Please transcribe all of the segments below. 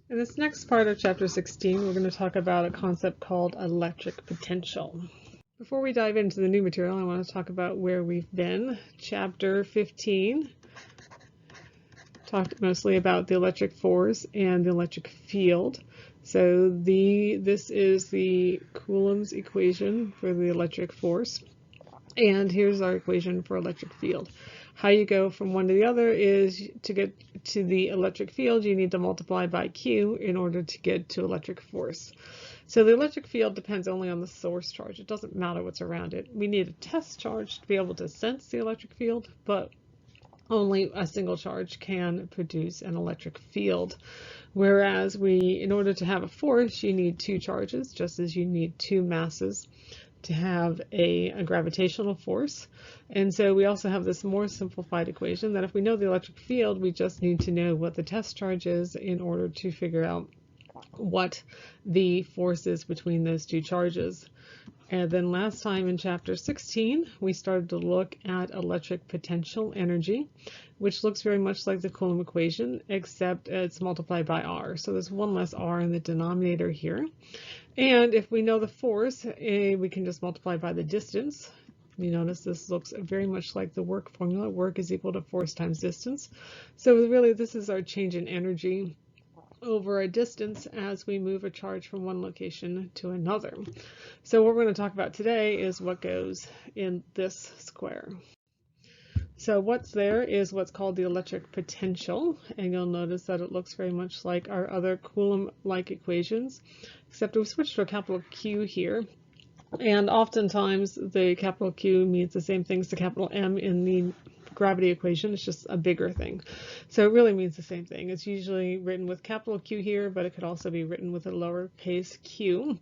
In this next part of Chapter 16, we're going to talk about a concept called electric potential. Before we dive into the new material, I want to talk about where we've been. Chapter 15 talked mostly about the electric force and the electric field. So this is the Coulomb's equation for the electric force. And here's our equation for electric field. How you go from one to the other is to get to the electric field, you need to multiply by Q in order to get to electric force. So the electric field depends only on the source charge. It doesn't matter what's around it. We need a test charge to be able to sense the electric field, but only a single charge can produce an electric field. Whereas in order to have a force, you need two charges, just as you need two masses to have a gravitational force. And so we also have this more simplified equation that if we know the electric field, we just need to know what the test charge is in order to figure out what the force is between those two charges. And then last time in Chapter 16, we started to look at electric potential energy, which looks very much like the Coulomb equation, except it's multiplied by R. So there's one less R in the denominator here. And if we know the force, we can just multiply by the distance. You notice this looks very much like the work formula. Work is equal to force times distance. So really, this is our change in energy over a distance as we move a charge from one location to another. So what we're going to talk about today is what goes in this square. So what's there is what's called the electric potential, and you'll notice that it looks very much like our other Coulomb-like equations, except we switched to a capital Q here. And oftentimes the capital Q means the same thing as the capital M in the gravity equation. It's just a bigger thing. So it really means the same thing. It's usually written with capital Q here, but it could also be written with a lowercase q.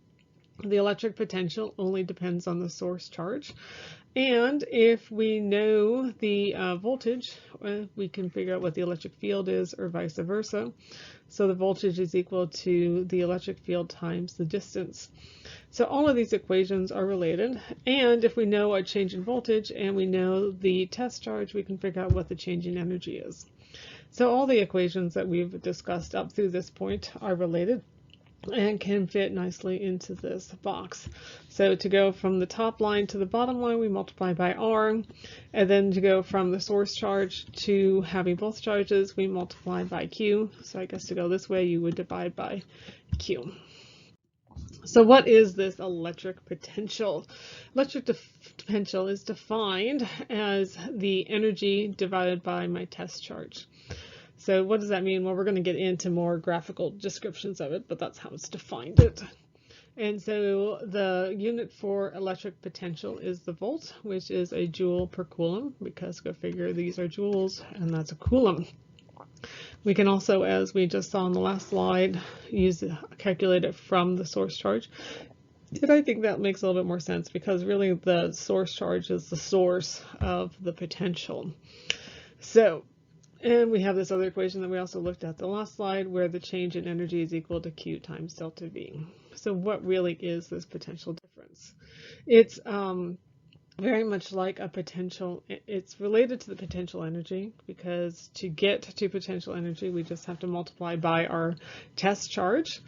The electric potential only depends on the source charge. And if we know the voltage, we can figure out what the electric field is, or vice versa. So the voltage is equal to the electric field times the distance. So all of these equations are related. And if we know a change in voltage and we know the test charge, we can figure out what the change in energy is. So all the equations that we've discussed up through this point are related and can fit nicely into this box. So to go from the top line to the bottom line, we multiply by R, and then to go from the source charge to having both charges, we multiply by Q. So I guess to go this way, you would divide by Q. So what is this electric potential? Electric potential is defined as the energy divided by my test charge. So what does that mean? Well, we're going to get into more graphical descriptions of it, but that's how it's defined it. And so the unit for electric potential is the volt, which is a joule per coulomb, because go figure these are joules and that's a coulomb. We can also, as we just saw on the last slide, calculate it from the source charge. And I think that makes a little bit more sense because really the source charge is the source of the potential. So, and we have this other equation that we also looked at the last slide where the change in energy is equal to Q times delta V. So what really is this potential difference? It's very much like a potential. It's related to the potential energy because to get to potential energy, we just have to multiply by our test charge.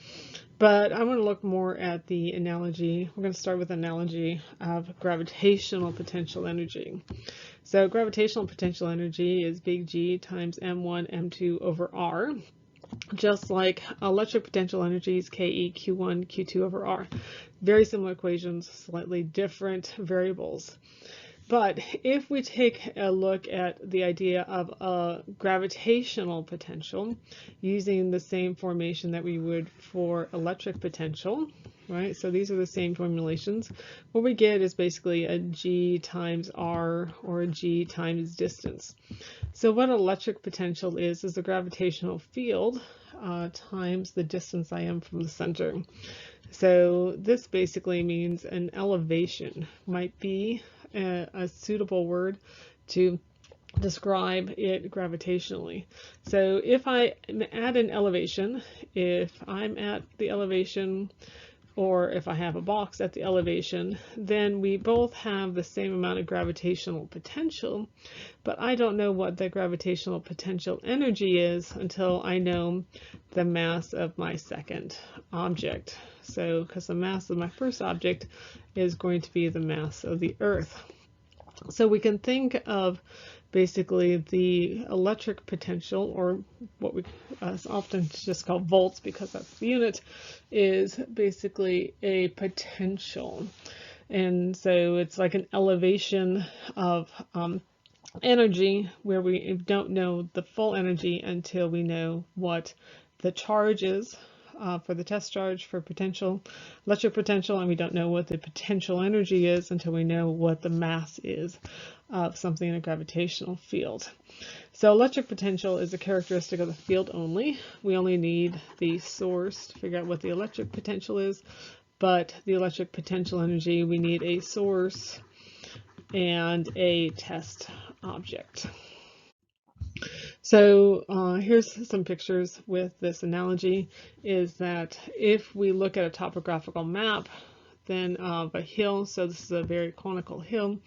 But I'm going to look more at the analogy. We're going to start with an analogy of gravitational potential energy. So gravitational potential energy is big G times M1, M2 over R. Just like electric potential energy is KE, Q1, Q2 over R. Very similar equations, slightly different variables. But if we take a look at the idea of a gravitational potential using the same formation that we would for electric potential, right? So these are the same formulations. What we get is basically a G times R or a G times distance. So what electric potential is the gravitational field times the distance I am from the center. So this basically means an elevation might be a suitable word to describe it gravitationally. So if I am at an elevation, if I'm at the elevation or if I have a box at the elevation, then we both have the same amount of gravitational potential, but I don't know what the gravitational potential energy is until I know the mass of my second object. So, because the mass of my first object is going to be the mass of the Earth. So we can think of basically the electric potential, or what we often just call volts because that's the unit, is basically a potential. And so it's like an elevation of energy where we don't know the full energy until we know what the charge is for the test charge for potential, electric potential, and we don't know what the potential energy is until we know what the mass is of something in a gravitational field. So electric potential is a characteristic of the field only. We only need the source to figure out what the electric potential is, but the electric potential energy, we need a source and a test object. So here's some pictures with this analogy, is that if we look at a topographical map then of a hill, so this is a very conical hill,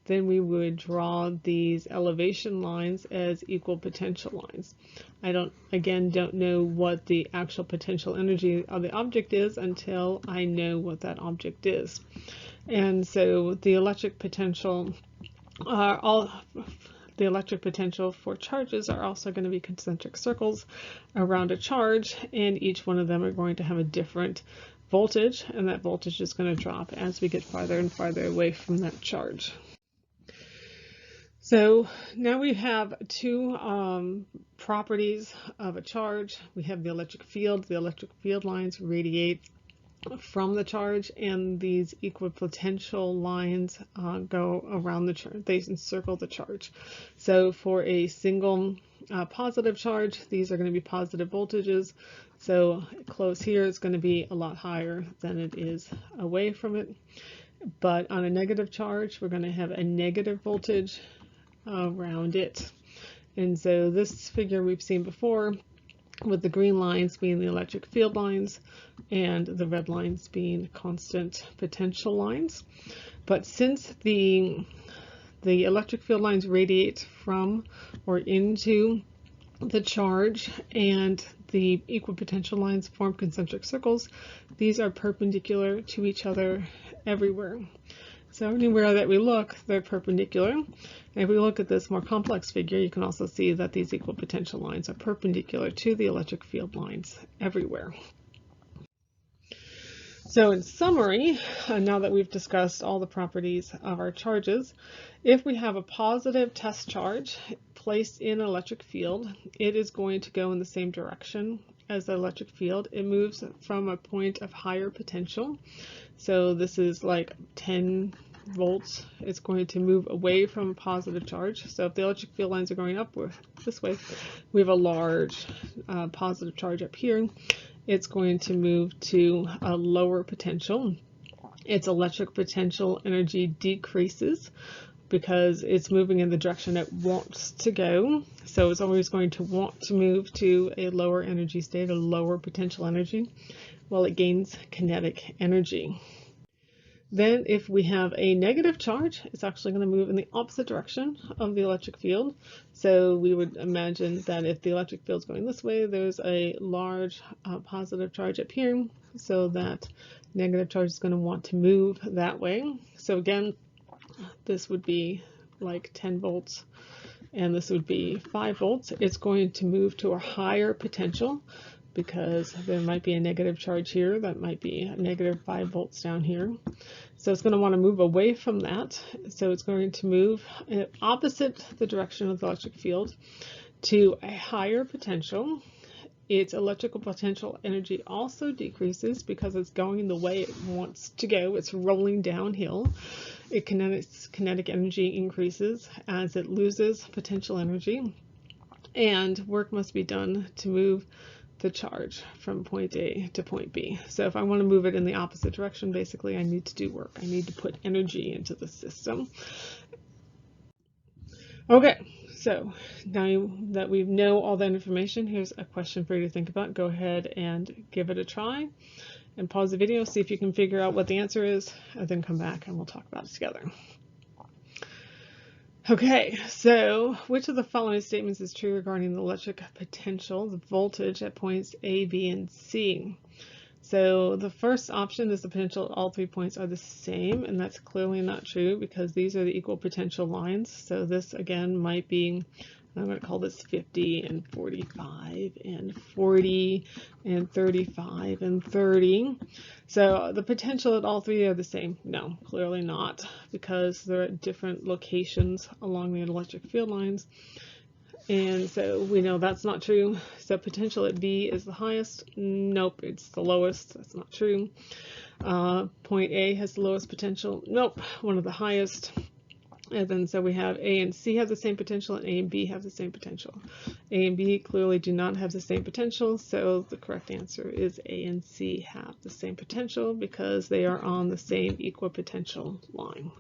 then we would draw these elevation lines as equal potential lines. I don't know what the actual potential energy of the object is until I know what that object is. And so the electric potential the electric potential for charges are also going to be concentric circles around a charge, and each one of them are going to have a different voltage, and that voltage is going to drop as we get farther and farther away from that charge. So now we have two properties of a charge. We have the electric field. The electric field lines radiate from the charge, and these equipotential lines go around the charge. They encircle the charge. So for a single positive charge, these are going to be positive voltages. So close here is going to be a lot higher than it is away from it. But on a negative charge, we're going to have a negative voltage around it. And so this figure we've seen before, with the green lines being the electric field lines and the red lines being constant potential lines. But since the electric field lines radiate from or into the charge and the equipotential lines form concentric circles, these are perpendicular to each other everywhere. So anywhere that we look, they're perpendicular. And if we look at this more complex figure, you can also see that these equipotential lines are perpendicular to the electric field lines everywhere. So in summary, now that we've discussed all the properties of our charges, if we have a positive test charge placed in an electric field, it is going to go in the same direction as the electric field. It moves from a point of higher potential. So this is like 10 volts. It's going to move away from a positive charge. So if the electric field lines are going up this way, we have a large positive charge up here. It's going to move to a lower potential. Its electric potential energy decreases because it's moving in the direction it wants to go. So it's always going to want to move to a lower energy state, a lower potential energy, while it gains kinetic energy. Then if we have a negative charge, it's actually going to move in the opposite direction of the electric field. So we would imagine that if the electric field is going this way, there's a large positive charge up here, so that negative charge is going to want to move that way. So again, this would be like 10 volts, and this would be 5 volts. It's going to move to a higher potential because there might be a negative charge here, that might be a negative 5 volts down here. So it's going to want to move away from that. So it's going to move opposite the direction of the electric field to a higher potential. Its electrical potential energy also decreases because it's going the way it wants to go. It's rolling downhill. Its kinetic energy increases as it loses potential energy, and work must be done to move the charge from point A to point B. So if I want to move it in the opposite direction, basically I need to do work. I need to put energy into the system. Okay, So now that we know all that information, here's a question for you to think about. Go ahead and give it a try and pause the video, see if you can figure out what the answer is, and then come back and we'll talk about it together. Okay, so which of the following statements is true regarding the electric potential, the voltage at points A, B, and C? So the first option is the potential at all 3 points are the same, and that's clearly not true because these are the equal potential lines. So this again might be, I'm going to call this 50 and 45 and 40 and 35 and 30. So the potential at all three are the same. No, clearly not, because they're at different locations along the electric field lines. And so we know that's not true. So potential at B is the highest. Nope, it's the lowest. That's not true. Point A has the lowest potential. Nope, one of the highest. And then so we have A and C have the same potential, and A and B have the same potential. A and B clearly do not have the same potential, so the correct answer is A and C have the same potential because they are on the same equipotential line.